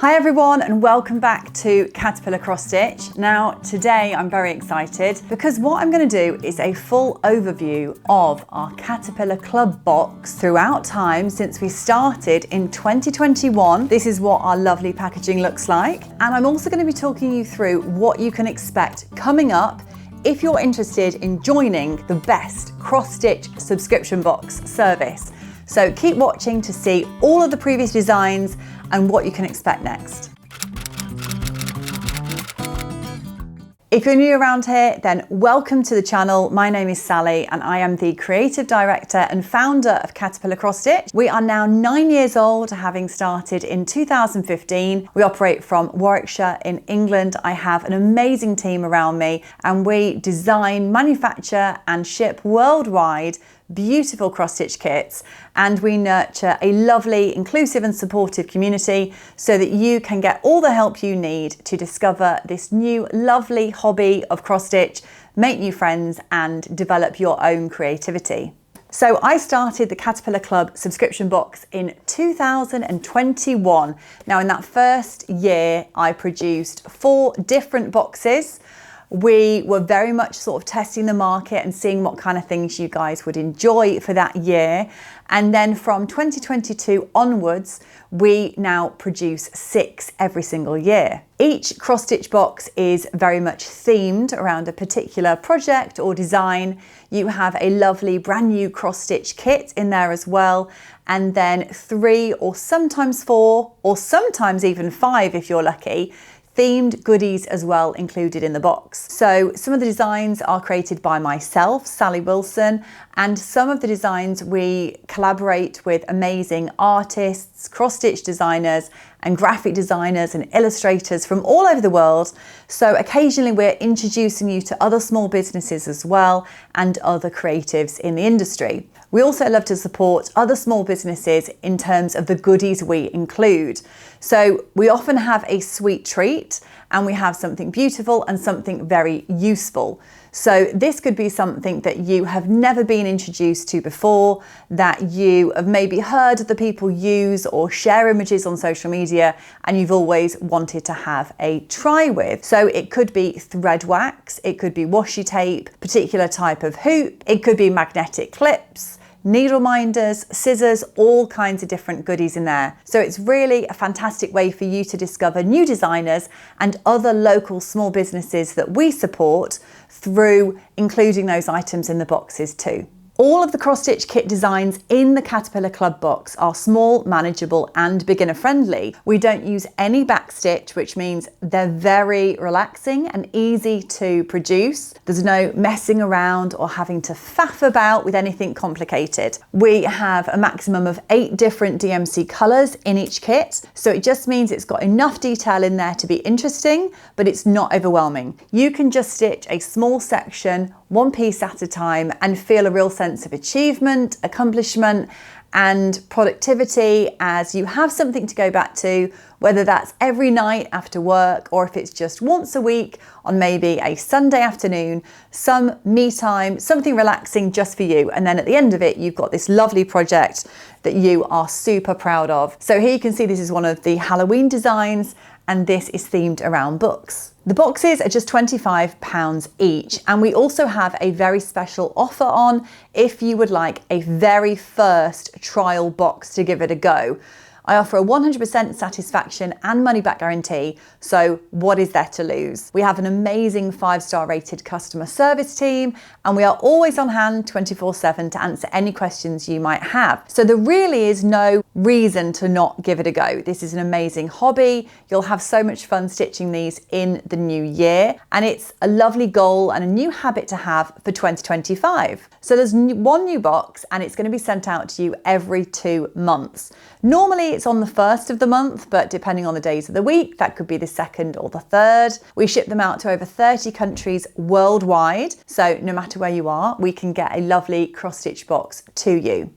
Hi everyone and welcome back to Caterpillar Cross Stitch. Now today I'm very excited because what I'm going to do is a full overview of our Caterpillar Club box throughout time since we started in 2021. This is what our lovely packaging looks like, and I'm also going to be talking you through what you can expect coming up if you're interested in joining the best cross stitch subscription box service. So keep watching to see all of the previous designs and what you can expect next. If you're new around here, then welcome to the channel. My name is Sally and I am the creative director and founder of Caterpillar Cross Stitch. We are now 9 years old, having started in 2015. We operate from Warwickshire in England. I have an amazing team around me and we design, manufacture and ship worldwide beautiful cross-stitch kits, and we nurture a lovely, inclusive and supportive community so that you can get all the help you need to discover this new lovely hobby of cross-stitch, make new friends and develop your own creativity. So I started the Caterpillar Club subscription box in 2021. Now in that first year I produced 4 different boxes. We were very much sort of testing the market and seeing what kind of things you guys would enjoy for that year. And then from 2022 onwards, we now produce 6 every single year. Each cross stitch box is very much themed around a particular project or design. You have a lovely brand new cross stitch kit in there as well. And then 3 or sometimes 4 or sometimes even 5 if you're lucky, themed goodies as well included in the box. So some of the designs are created by myself, Sally Wilson, and some of the designs we collaborate with amazing artists, cross-stitch designers and graphic designers and illustrators from all over the world. So occasionally we're introducing you to other small businesses as well and other creatives in the industry. We also love to support other small businesses in terms of the goodies we include. So we often have a sweet treat and we have something beautiful and something very useful. So this could be something that you have never been introduced to before, that you have maybe heard other people use or share images on social media and you've always wanted to have a try with. So it could be thread wax, it could be washi tape, particular type of hoop, it could be magnetic clips, needle minders, scissors, all kinds of different goodies in there. So it's really a fantastic way for you to discover new designers and other local small businesses that we support through including those items in the boxes too. All of the cross-stitch kit designs in the Caterpillar Club box are small, manageable and beginner friendly. We don't use any backstitch, which means they're very relaxing and easy to produce. There's no messing around or having to faff about with anything complicated. We have a maximum of 8 different DMC colours in each kit, so it just means it's got enough detail in there to be interesting, but it's not overwhelming. You can just stitch a small section, one piece at a time, and feel a real sense of achievement, accomplishment and productivity as you have something to go back to, whether that's every night after work or if it's just once a week on maybe a Sunday afternoon, some me time, something relaxing just for you. And then at the end of it, you've got this lovely project that you are super proud of. So here you can see this is one of the Halloween designs and this is themed around books. The boxes are just £25 each, and we also have a very special offer on if you would like a very first trial box to give it a go. I offer a 100% satisfaction and money back guarantee, so what is there to lose? We have an amazing 5-star rated customer service team and we are always on hand 24/7 to answer any questions you might have. So there really is no reason to not give it a go. This is an amazing hobby. You'll have so much fun stitching these in the new year, and it's a lovely goal and a new habit to have for 2025. So there's one new box and it's going to be sent out to you every 2 months. Normally it's on the 1st of the month, but depending on the days of the week, that could be the 2nd or the 3rd. We ship them out to over 30 countries worldwide. So no matter where you are, we can get a lovely cross-stitch box to you.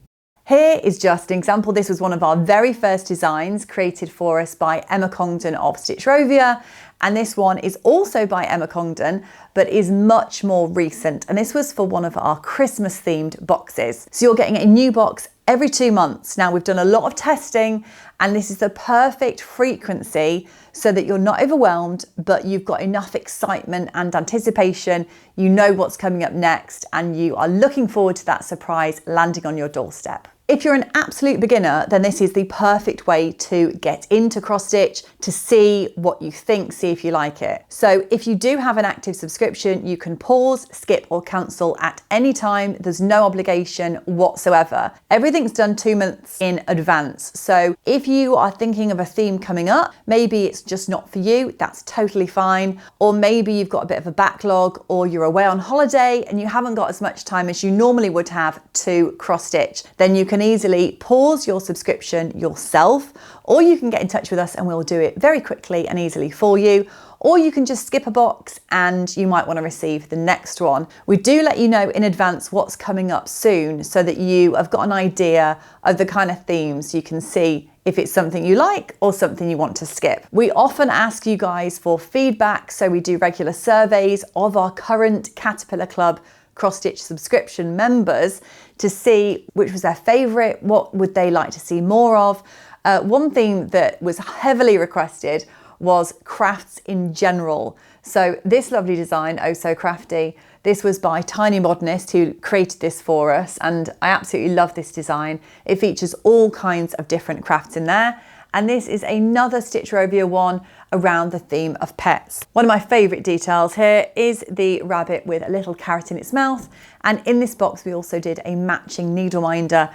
Here is just an example. This was one of our very first designs created for us by Emma Congdon of Stitchrovia. And this one is also by Emma Congdon, but is much more recent. And this was for one of our Christmas themed boxes. So you're getting a new box every 2 months. Now, we've done a lot of testing, and this is the perfect frequency so that you're not overwhelmed, but you've got enough excitement and anticipation. You know what's coming up next, and you are looking forward to that surprise landing on your doorstep. If you're an absolute beginner, then this is the perfect way to get into cross stitch, to see what you think, see if you like it. So if you do have an active subscription, you can pause, skip or cancel at any time. There's no obligation whatsoever. Everything's done 2 months in advance. So if you are thinking of a theme coming up, maybe it's just not for you, that's totally fine. Or maybe you've got a bit of a backlog, or you're away on holiday and you haven't got as much time as you normally would have to cross stitch, then you can easily pause your subscription yourself, or you can get in touch with us and we'll do it very quickly and easily for you. Or you can just skip a box and you might want to receive the next one. We do let you know in advance what's coming up soon so that you have got an idea of the kind of themes. You can see if it's something you like or something you want to skip. We often ask you guys for feedback, so we do regular surveys of our current Caterpillar Club cross stitch subscription members to see which was their favourite, what would they like to see more of. One theme that was heavily requested was crafts in general. So this lovely design, Oh So Crafty, this was by Tiny Modernist, who created this for us, and I absolutely love this design. It features all kinds of different crafts in there, and this is another Stitcherovia one around the theme of pets. One of my favourite details here is the rabbit with a little carrot in its mouth, and in this box we also did a matching needle minder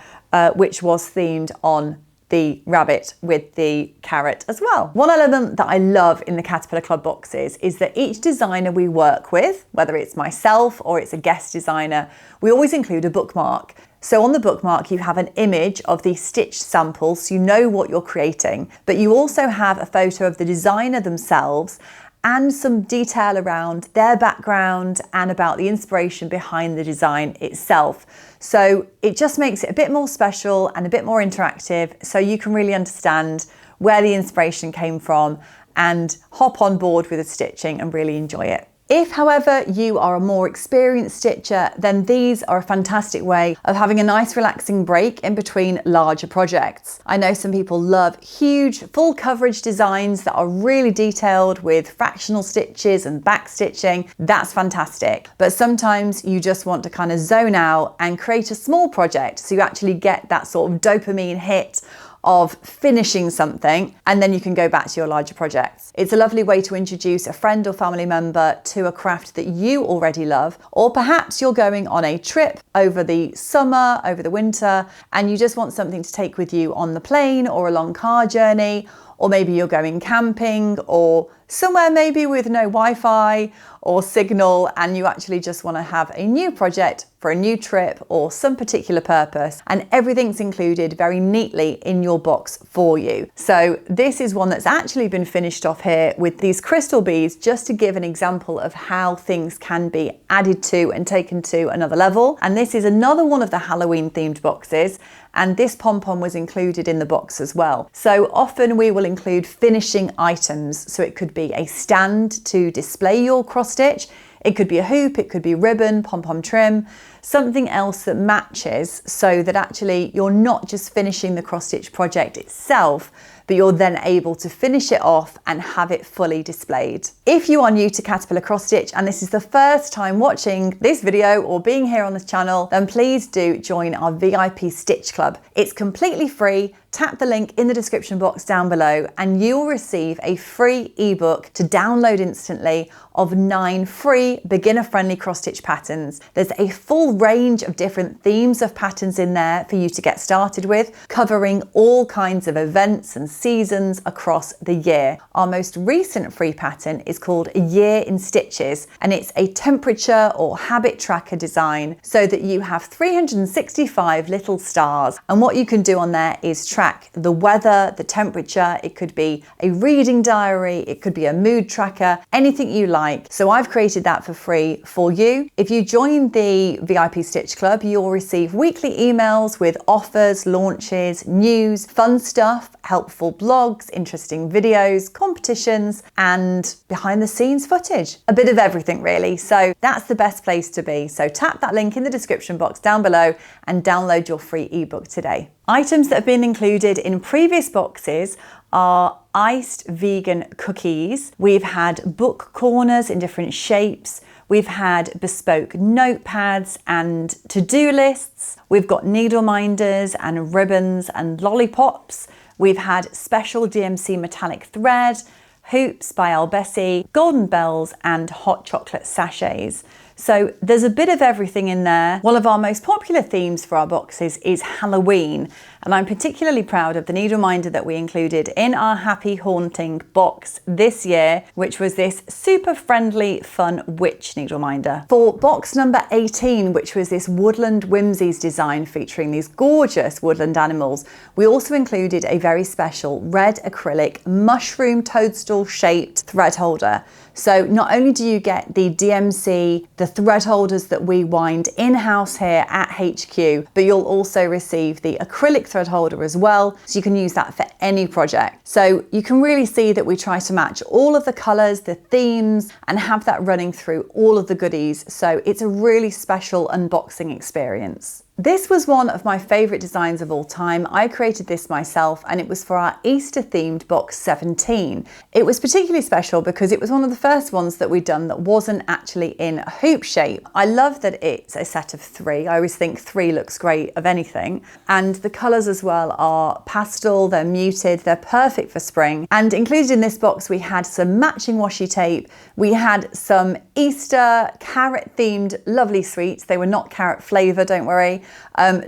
which was themed on the rabbit with the carrot as well. One element that I love in the Caterpillar Club boxes is that each designer we work with, whether it's myself or it's a guest designer, we always include a bookmark. So on the bookmark, you have an image of the stitch sample, so you know what you're creating, but you also have a photo of the designer themselves and some detail around their background and about the inspiration behind the design itself. So it just makes it a bit more special and a bit more interactive, so you can really understand where the inspiration came from and hop on board with the stitching and really enjoy it. If, however, you are a more experienced stitcher, then these are a fantastic way of having a nice relaxing break in between larger projects. I know some people love huge full coverage designs that are really detailed with fractional stitches and back stitching. That's fantastic. But sometimes you just want to kind of zone out and create a small project so you actually get that sort of dopamine hit of finishing something, and then you can go back to your larger projects. It's a lovely way to introduce a friend or family member to a craft that you already love, or perhaps you're going on a trip over the summer, over the winter, and you just want something to take with you on the plane or a long car journey, or maybe you're going camping or somewhere maybe with no Wi-Fi or signal, and you actually just want to have a new project for a new trip or some particular purpose, and everything's included very neatly in your box for you. So this is one that's actually been finished off here with these crystal beads, just to give an example of how things can be added to and taken to another level. And this is another one of the Halloween themed boxes, and this pom-pom was included in the box as well. So often we will include finishing items, so it could be a stand to display your cross stitch, it could be a hoop, it could be ribbon, pom-pom trim, something else that matches, so that actually you're not just finishing the cross stitch project itself, but you're then able to finish it off and have it fully displayed. If you are new to Caterpillar Cross Stitch and this is the first time watching this video or being here on this channel, then please do join our VIP Stitch Club. It's completely free. Tap the link in the description box down below and you'll receive a free ebook to download instantly of 9 free beginner-friendly cross-stitch patterns. There's a full range of different themes of patterns in there for you to get started with, covering all kinds of events and seasons across the year. Our most recent free pattern is called A Year in Stitches, and it's a temperature or habit tracker design so that you have 365 little stars, and what you can do on there is track the weather, the temperature. It could be a reading diary, it could be a mood tracker, anything you like. So I've created that for free for you. If you join the VIP Stitch Club, you'll receive weekly emails with offers, launches, news, fun stuff, helpful blogs, interesting videos, competitions, and behind the scenes footage. A bit of everything really. So that's the best place to be. So tap that link in the description box down below and download your free ebook today. Items that have been included in previous boxes are iced vegan cookies. We've had book corners in different shapes. We've had bespoke notepads and to-do lists. We've got needle minders and ribbons and lollipops. We've had special DMC metallic thread, hoops by Albessi, golden bells and hot chocolate sachets. So there's a bit of everything in there. One of our most popular themes for our boxes is Halloween, and I'm particularly proud of the needle minder that we included in our Happy Haunting box this year, which was this super friendly, fun witch needle minder. For box number 18, which was this Woodland Whimsies design featuring these gorgeous woodland animals, we also included a very special red acrylic mushroom toadstool shaped thread holder. So not only do you get the DMC, the thread holders that we wind in-house here at HQ, but you'll also receive the acrylic thread holder as well, so you can use that for any project. So you can really see that we try to match all of the colors, the themes, and have that running through all of the goodies. So it's a really special unboxing experience. This was one of my favorite designs of all time. I created this myself and it was for our Easter themed box 17. It was particularly special because it was one of the first ones that we'd done that wasn't actually in a hoop shape. I love that it's a set of 3. I always think 3 looks great of anything. And the colors as well are pastel, they're muted, they're perfect for spring. And included in this box, we had some matching washi tape. We had some Easter carrot themed lovely sweets. They were not carrot flavor, don't worry.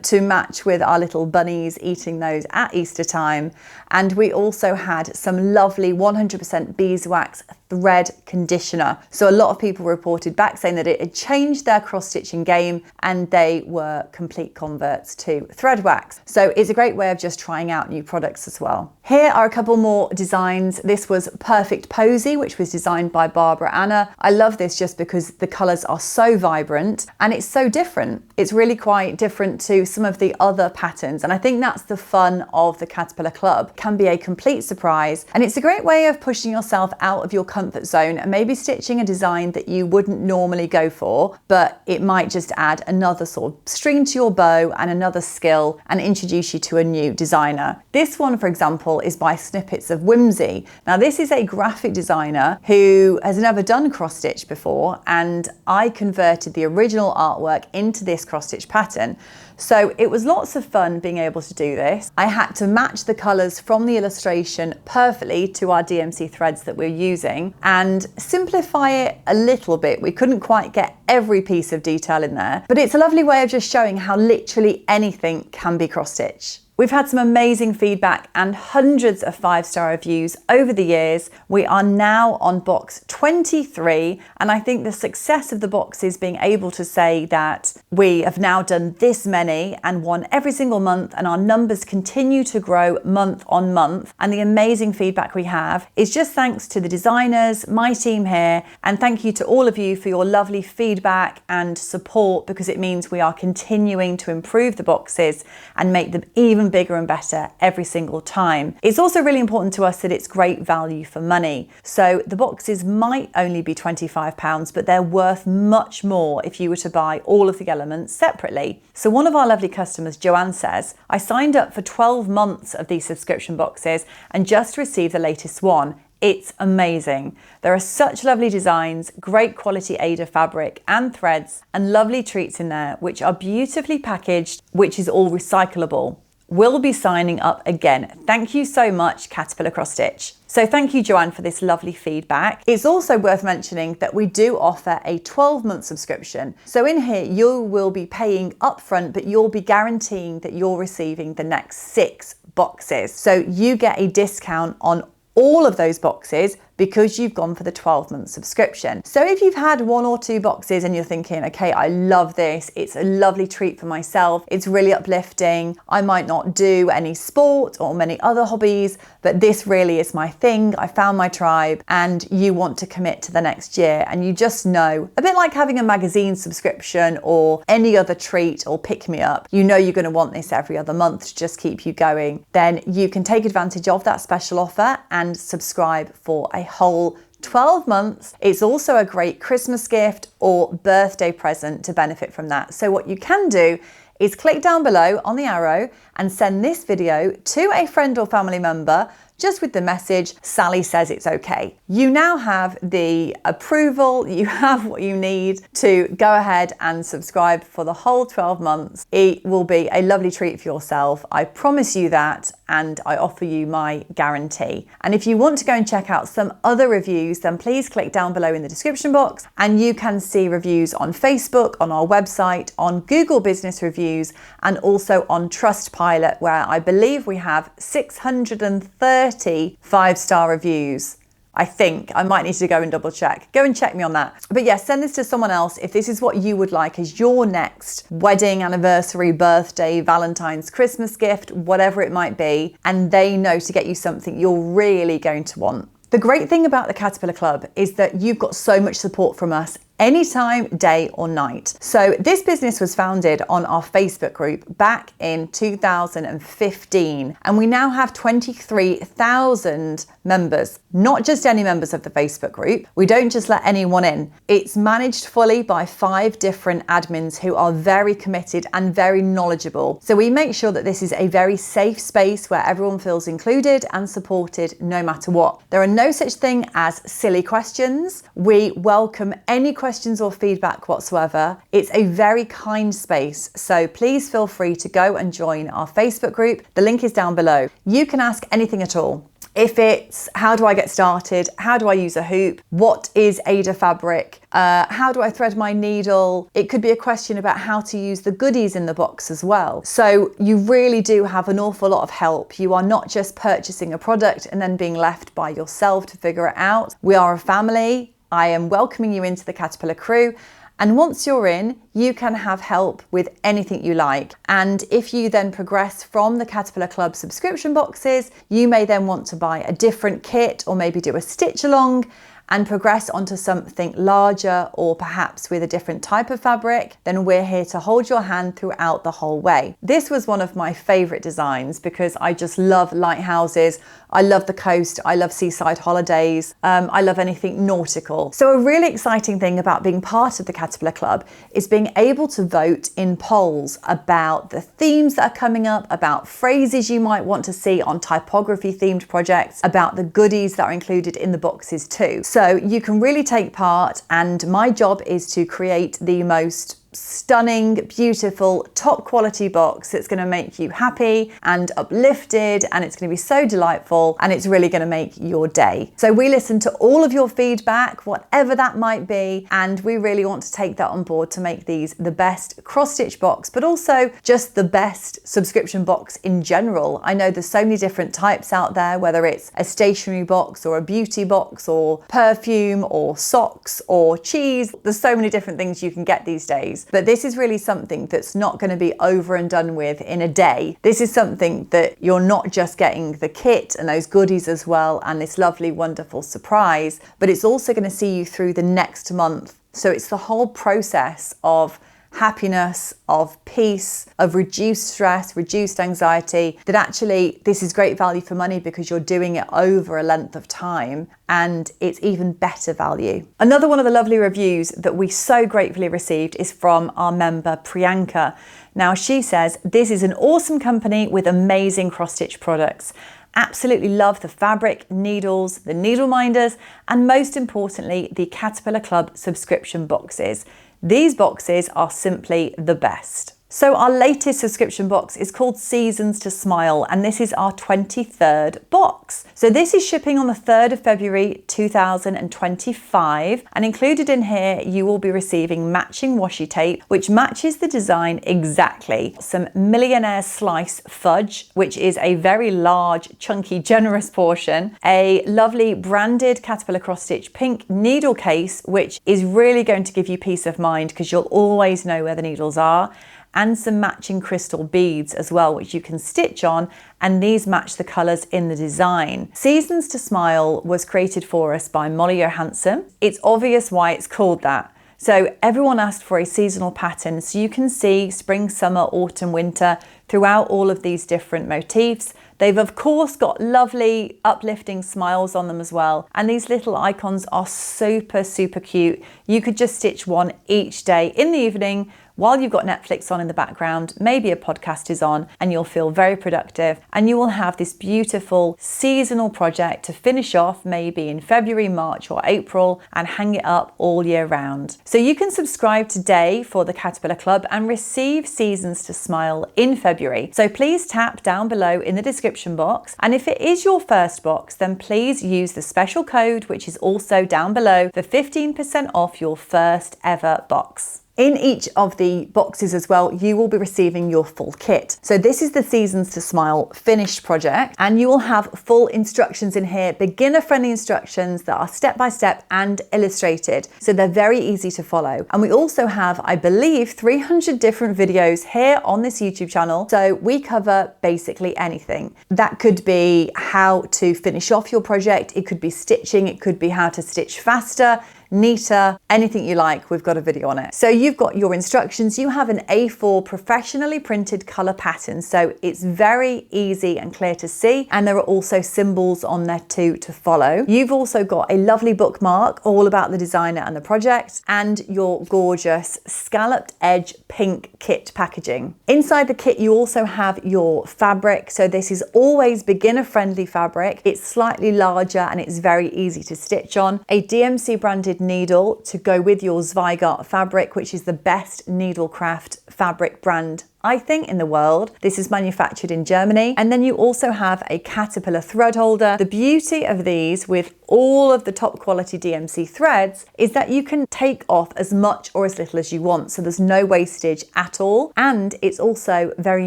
To match with our little bunnies eating those at Easter time. And we also had some lovely 100% beeswax thread conditioner. So a lot of people reported back saying that it had changed their cross-stitching game and they were complete converts to thread wax. So it's a great way of just trying out new products as well. Here are a couple more designs. This was Perfect Posy, which was designed by Barbara Anna. I love this just because the colors are so vibrant and it's so different. It's really quite different to some of the other patterns. And I think that's the fun of the Caterpillar Club. It can be a complete surprise. And it's a great way of pushing yourself out of your comfort zone and maybe stitching a design that you wouldn't normally go for, but it might just add another sort of string to your bow and another skill and introduce you to a new designer. This one, for example, is by Snippets of Whimsy. Now, this is a graphic designer who has never done cross stitch before, and I converted the original artwork into this cross stitch pattern. So it was lots of fun being able to do this. I had to match the colors from the illustration perfectly to our DMC threads that we're using and simplify it a little bit. We couldn't quite get every piece of detail in there, but it's a lovely way of just showing how literally anything can be cross stitch. We've had some amazing feedback and hundreds of 5-star reviews over the years. We are now on box 23, and I think the success of the box is being able to say that we have now done this many and won every single month, and our numbers continue to grow month on month. And the amazing feedback we have is just thanks to the designers, my team here, and thank you to all of you for your lovely feedback and support, because it means we are continuing to improve the boxes and make them even bigger and better every single time. It's also really important to us that it's great value for money. So the boxes might only be £25, but they're worth much more if you were to buy all of the elements separately. So one of our lovely customers, Joanne, says, I signed up for 12 months of these subscription boxes and just received the latest one. It's amazing. There are such lovely designs, great quality Aida fabric and threads, and lovely treats in there, which are beautifully packaged, which is all recyclable. We'll be signing up again. Thank you so much, Caterpillar Cross Stitch. So thank you, Joanne, for this lovely feedback. It's also worth mentioning that we do offer a 12-month subscription. So in here, you will be paying upfront, but you'll be guaranteeing that you're receiving the next 6 boxes. So you get a discount on all of those boxes because you've gone for the 12-month subscription. So if you've had 1 or 2 boxes and you're thinking, okay, I love this, it's a lovely treat for myself, it's really uplifting, I might not do any sport or many other hobbies, but this really is my thing, I found my tribe, and you want to commit to the next year, and you just know, a bit like having a magazine subscription or any other treat or pick-me-up, you know you're going to want this every other month to just keep you going, then you can take advantage of that special offer and subscribe for a whole 12 months. It's also a great Christmas gift or birthday present to benefit from that. So what you can do is click down below on the arrow and send this video to a friend or family member just with the message, Sally says it's okay. You now have the approval, you have what you need to go ahead and subscribe for the whole 12 months. It will be a lovely treat for yourself. I promise you that, and I offer you my guarantee. And if you want to go and check out some other reviews, then please click down below in the description box and you can see reviews on Facebook, on our website, on Google Business Reviews, and also on Trustpilot, where I believe we have 630 5-star reviews. I think I might need to go and double check. Go and check me on that. But yes, send this to someone else if this is what you would like as your next wedding, anniversary, birthday, Valentine's, Christmas gift, whatever it might be, and they know to get you something you're really going to want. The great thing about the Caterpillar Club is that you've got so much support from us anytime, day or night. So this business was founded on our Facebook group back in 2015, and we now have 23,000 members. Not just any members of the Facebook group. We don't just let anyone in. It's managed fully by 5 different admins who are very committed and very knowledgeable. So we make sure that this is a very safe space where everyone feels included and supported no matter what. There are no such thing as silly questions. We welcome any questions or feedback whatsoever. It's a very kind space, so please feel free to go and join our Facebook group. The link is down below. You can ask anything at all. If it's how do I get started, how do I use a hoop, what is Aida fabric, how do I thread my needle, it could be a question about how to use the goodies in the box as well. So you really do have an awful lot of help. You are not just purchasing a product and then being left by yourself to figure it out. We are a family. I am welcoming you into the Caterpillar crew. And once you're in, you can have help with anything you like. And if you then progress from the Caterpillar Club subscription boxes, you may then want to buy a different kit or maybe do a stitch along and progress onto something larger or perhaps with a different type of fabric, then we're here to hold your hand throughout the whole way. This was one of my favorite designs because I just love lighthouses. I love the coast. I love seaside holidays. I love anything nautical. So a really exciting thing about being part of the Caterpillar Club is being able to vote in polls about the themes that are coming up, about phrases you might want to see on typography themed projects, about the goodies that are included in the boxes too. So you can really take part, and my job is to create the most stunning, beautiful, top quality box that's going to make you happy and uplifted, and it's going to be so delightful, and it's really going to make your day. So we listen to all of your feedback, whatever that might be, and we really want to take that on board to make these the best cross-stitch box, but also just the best subscription box in general. I know there's so many different types out there, whether it's a stationery box or a beauty box or perfume or socks or cheese. There's so many different things you can get these days. But this is really something that's not going to be over and done with in a day. This is something that you're not just getting the kit and those goodies as well and this lovely, wonderful surprise, but it's also going to see you through the next month. So it's the whole process of happiness, of peace, of reduced stress, reduced anxiety, that actually this is great value for money because you're doing it over a length of time, and it's even better value. Another one of the lovely reviews that we so gratefully received is from our member Priyanka. Now she says, "This is an awesome company with amazing cross-stitch products. Absolutely love the fabric, needles, the needle minders, and most importantly, the Caterpillar Club subscription boxes. These boxes are simply the best." So our latest subscription box is called Seasons to Smile, and this is our 23rd box. So this is shipping on the 3rd of February 2025, and included in here you will be receiving matching washi tape which matches the design exactly, some Millionaire Slice fudge, which is a very large, chunky, generous portion, a lovely branded Caterpillar Cross Stitch pink needle case which is really going to give you peace of mind because you'll always know where the needles are, and some matching crystal beads as well, which you can stitch on, and these match the colours in the design. Seasons to Smile was created for us by Molly Johansson. It's obvious why it's called that. So everyone asked for a seasonal pattern, so you can see spring, summer, autumn, winter throughout all of these different motifs. They've of course got lovely uplifting smiles on them as well. And these little icons are super, super cute. You could just stitch one each day in the evening while you've got Netflix on in the background, maybe a podcast is on, and you'll feel very productive. And you will have this beautiful seasonal project to finish off maybe in February, March or April and hang it up all year round. So you can subscribe today for the Caterpillar Club and receive Seasons to Smile in February. So please tap down below in the description box. And if it is your first box, then please use the special code, which is also down below, for 15% off your first ever box. In each of the boxes as well, you will be receiving your full kit. So this is the Seasons to Smile finished project, and you will have full instructions in here, beginner-friendly instructions that are step-by-step and illustrated. So they're very easy to follow. And we also have, I believe, 300 different videos here on this YouTube channel. So we cover basically anything. That could be how to finish off your project. It could be stitching. It could be how to stitch faster, neater, anything you like, we've got a video on it. So you've got your instructions, you have an A4 professionally printed color pattern, so it's very easy and clear to see, and there are also symbols on there too to follow. You've also got a lovely bookmark all about the designer and the project, and your gorgeous scalloped edge pink kit packaging. Inside the kit you also have your fabric, so this is always beginner friendly fabric. It's slightly larger and it's very easy to stitch on. A DMC branded needle to go with your Zweigart fabric, which is the best needlecraft fabric brand I think in the world. This is manufactured in Germany. And then you also have a Caterpillar thread holder. The beauty of these with all of the top quality DMC threads is that you can take off as much or as little as you want. So there's no wastage at all. And it's also very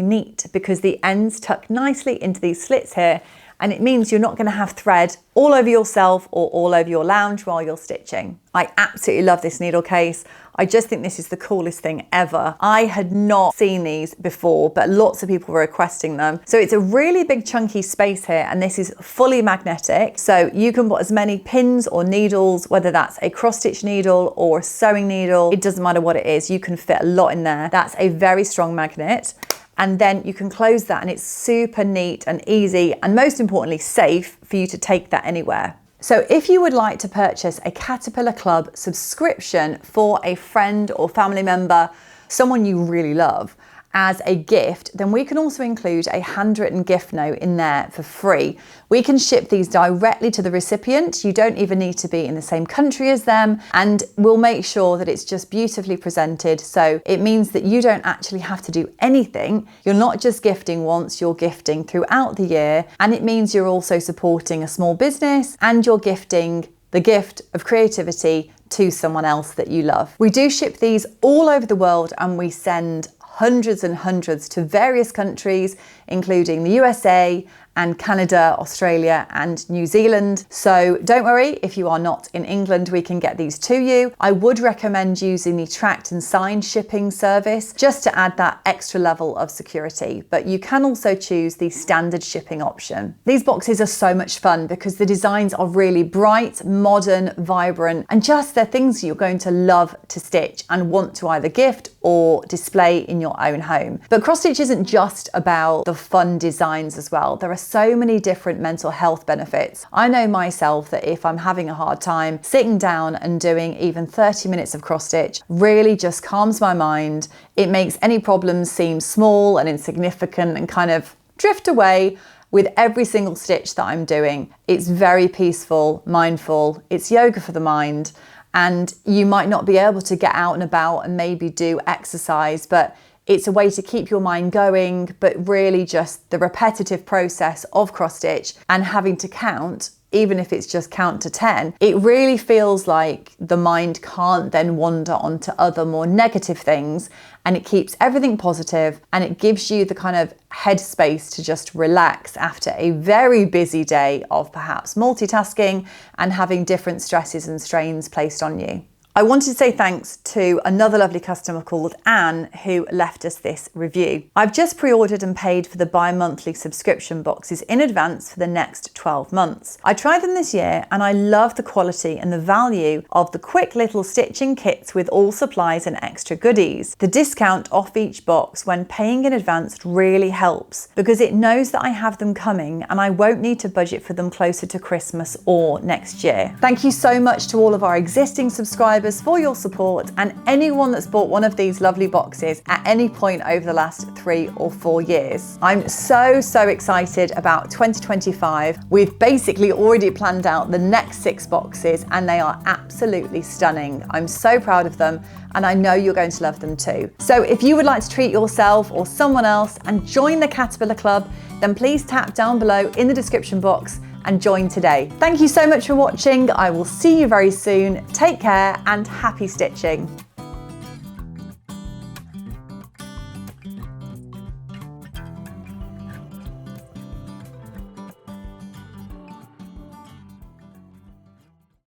neat because the ends tuck nicely into these slits here. And it means you're not going to have thread all over yourself or all over your lounge while you're stitching. I absolutely love this needle case. I just think this is the coolest thing ever. I had not seen these before, but lots of people were requesting them. So it's a really big chunky space here, and this is fully magnetic. So you can put as many pins or needles, whether that's a cross stitch needle or a sewing needle, it doesn't matter what it is, you can fit a lot in there. That's a very strong magnet. And then you can close that and it's super neat and easy, and most importantly safe for you to take that anywhere. So if you would like to purchase a Caterpillar Club subscription for a friend or family member, someone you really love, as a gift, then we can also include a handwritten gift note in there for free. We can ship these directly to the recipient. You don't even need to be in the same country as them, and we'll make sure that it's just beautifully presented. So it means that you don't actually have to do anything. You're not just gifting once, you're gifting throughout the year, and it means you're also supporting a small business and you're gifting the gift of creativity to someone else that you love. We do ship these all over the world, and we send hundreds and hundreds to various countries, including the USA and Canada, Australia and New Zealand. So don't worry, if you are not in England, we can get these to you. I would recommend using the tracked and signed shipping service just to add that extra level of security, but you can also choose the standard shipping option. These boxes are so much fun because the designs are really bright, modern, vibrant, and just they're things you're going to love to stitch and want to either gift or display in your own home. But cross stitch isn't just about the fun designs as well. There are so many different mental health benefits. I know myself that if I'm having a hard time, sitting down and doing even 30 minutes of cross stitch really just calms my mind. It makes any problems seem small and insignificant and kind of drift away with every single stitch that I'm doing. It's very peaceful, mindful, it's yoga for the mind. And you might not be able to get out and about and maybe do exercise, but It's a way to keep your mind going, but really just the repetitive process of cross stitch and having to count, even if it's just count to 10, it really feels like the mind can't then wander onto other more negative things, and it keeps everything positive and it gives you the kind of headspace to just relax after a very busy day of perhaps multitasking and having different stresses and strains placed on you. I wanted to say thanks to another lovely customer called Anne who left us this review. I've just pre-ordered and paid for the bi-monthly subscription boxes in advance for the next 12 months. I tried them this year and I love the quality and the value of the quick little stitching kits with all supplies and extra goodies. The discount off each box when paying in advance really helps because it knows that I have them coming and I won't need to budget for them closer to Christmas or next year. Thank you so much to all of our existing subscribers for your support and anyone that's bought one of these lovely boxes at any point over the last 3 or 4 years. I'm so excited about 2025. We've basically already planned out the next 6 boxes and they are absolutely stunning. I'm so proud of them and I know you're going to love them too. So if you would like to treat yourself or someone else and join the Caterpillar Club, then please tap down below in the description box and join today. Thank you so much for watching. I will see you very soon. Take care and happy stitching.